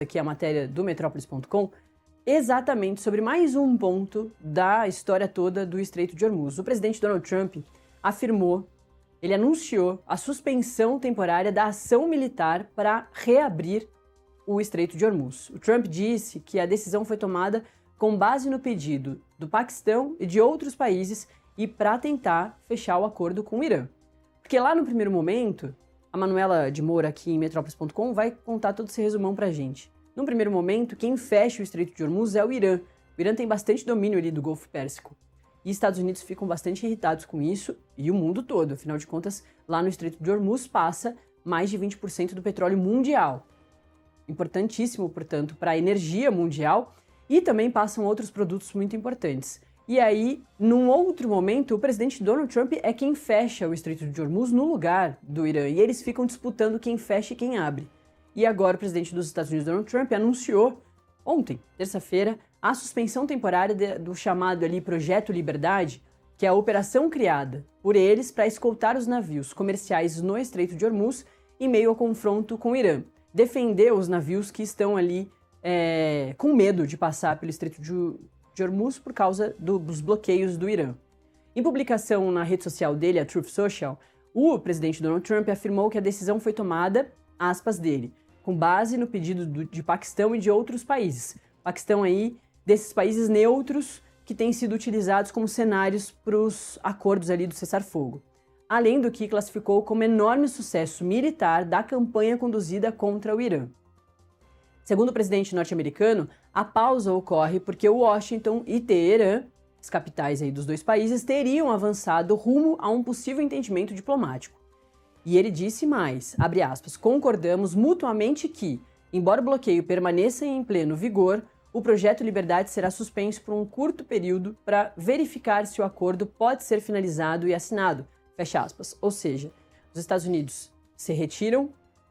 aqui a matéria do Metrópolis.com, exatamente sobre mais um ponto da história toda do Estreito de Hormuz. O presidente Donald Trump ele anunciou a suspensão temporária da ação militar para reabrir o Estreito de Hormuz. O Trump disse que a decisão foi tomada com base no pedido do Paquistão e de outros países e para tentar fechar o acordo com o Irã. Porque lá no primeiro momento, a Manuela de Moura aqui em Metrópolis.com vai contar todo esse resumão pra gente. No primeiro momento, quem fecha o Estreito de Hormuz é o Irã. O Irã tem bastante domínio ali do Golfo Pérsico. E Estados Unidos ficam bastante irritados com isso, e o mundo todo. Afinal de contas, lá no Estreito de Hormuz passa mais de 20% do petróleo mundial. Importantíssimo, portanto, para a energia mundial, e também passam outros produtos muito importantes. E aí, num outro momento, o presidente Donald Trump é quem fecha o Estreito de Hormuz no lugar do Irã, e eles ficam disputando quem fecha e quem abre. E agora o presidente dos Estados Unidos, Donald Trump, anunciou ontem, terça-feira, a suspensão temporária do chamado ali Projeto Liberdade, que é a operação criada por eles para escoltar os navios comerciais no Estreito de Hormuz em meio ao confronto com o Irã. Defender os navios que estão ali com medo de passar pelo Estreito de Hormuz por causa dos bloqueios do Irã. Em publicação na rede social dele, a Truth Social, o presidente Donald Trump afirmou que a decisão foi tomada, aspas dele, com base no pedido de Paquistão e de outros países. Paquistão aí, desses países neutros que têm sido utilizados como cenários para os acordos ali do cessar-fogo. Além do que classificou como enorme sucesso militar da campanha conduzida contra o Irã. Segundo o presidente norte-americano, a pausa ocorre porque Washington e Teherã, as capitais aí dos dois países, teriam avançado rumo a um possível entendimento diplomático. E ele disse mais, abre aspas, concordamos mutuamente que, embora o bloqueio permaneça em pleno vigor, o projeto Liberdade será suspenso por um curto período para verificar se o acordo pode ser finalizado e assinado, fecha aspas. Ou seja, os Estados Unidos se retiram,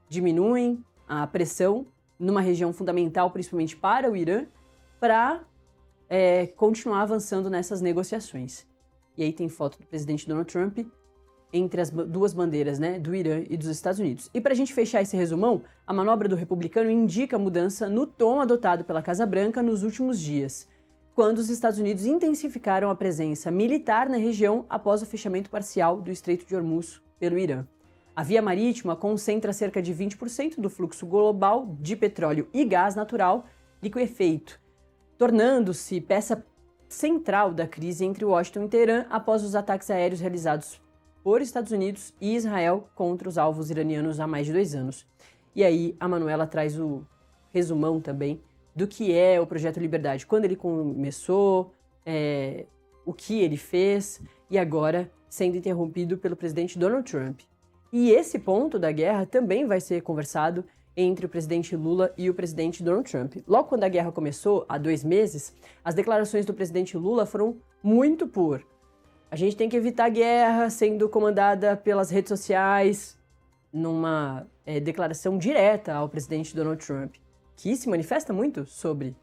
diminuem a pressão numa região fundamental, principalmente para o Irã, para continuar avançando nessas negociações. E aí tem foto do presidente Donald Trump entre as duas bandeiras, né, do Irã e dos Estados Unidos. E para a gente fechar esse resumão, a manobra do republicano indica mudança no tom adotado pela Casa Branca nos últimos dias, quando os Estados Unidos intensificaram a presença militar na região após o fechamento parcial do Estreito de Hormuz pelo Irã. A via marítima concentra cerca de 20% do fluxo global de petróleo e gás natural, liquefeito, tornando-se peça central da crise entre Washington e Teherã após os ataques aéreos realizados por Estados Unidos e Israel contra os alvos iranianos há mais de 2 anos. E aí a Manuela traz o resumão também do que é o Projeto Liberdade, quando ele começou, o que ele fez e agora sendo interrompido pelo presidente Donald Trump. E esse ponto da guerra também vai ser conversado entre o presidente Lula e o presidente Donald Trump. Logo quando a guerra começou, há 2 meses, as declarações do presidente Lula foram muito por a gente tem que evitar a guerra sendo comandada pelas redes sociais, numa declaração direta ao presidente Donald Trump, que se manifesta muito sobre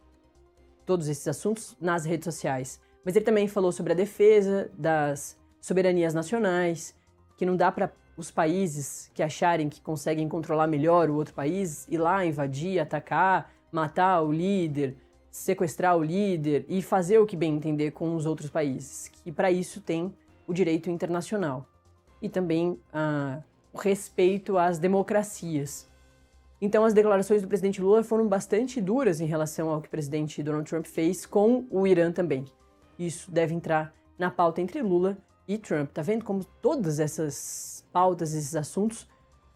todos esses assuntos nas redes sociais. Mas ele também falou sobre a defesa das soberanias nacionais, que não dá para os países que acharem que conseguem controlar melhor o outro país ir lá invadir, atacar, matar o líder, sequestrar o líder e fazer o que bem entender com os outros países, que para isso tem o direito internacional e também o respeito às democracias. Então as declarações do presidente Lula foram bastante duras em relação ao que o presidente Donald Trump fez com o Irã também. Isso deve entrar na pauta entre Lula e Trump. Tá vendo como todas essas pautas, esses assuntos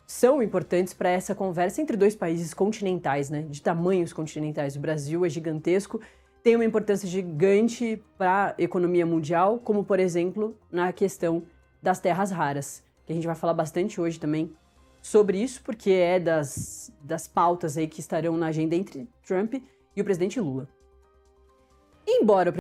são importantes para essa conversa entre 2 países continentais, né, de tamanhos continentais. O Brasil é gigantesco, tem uma importância gigante para a economia mundial, como, por exemplo, na questão das terras raras, que a gente vai falar bastante hoje também sobre isso, porque é das pautas aí que estarão na agenda entre Trump e o presidente Lula. Embora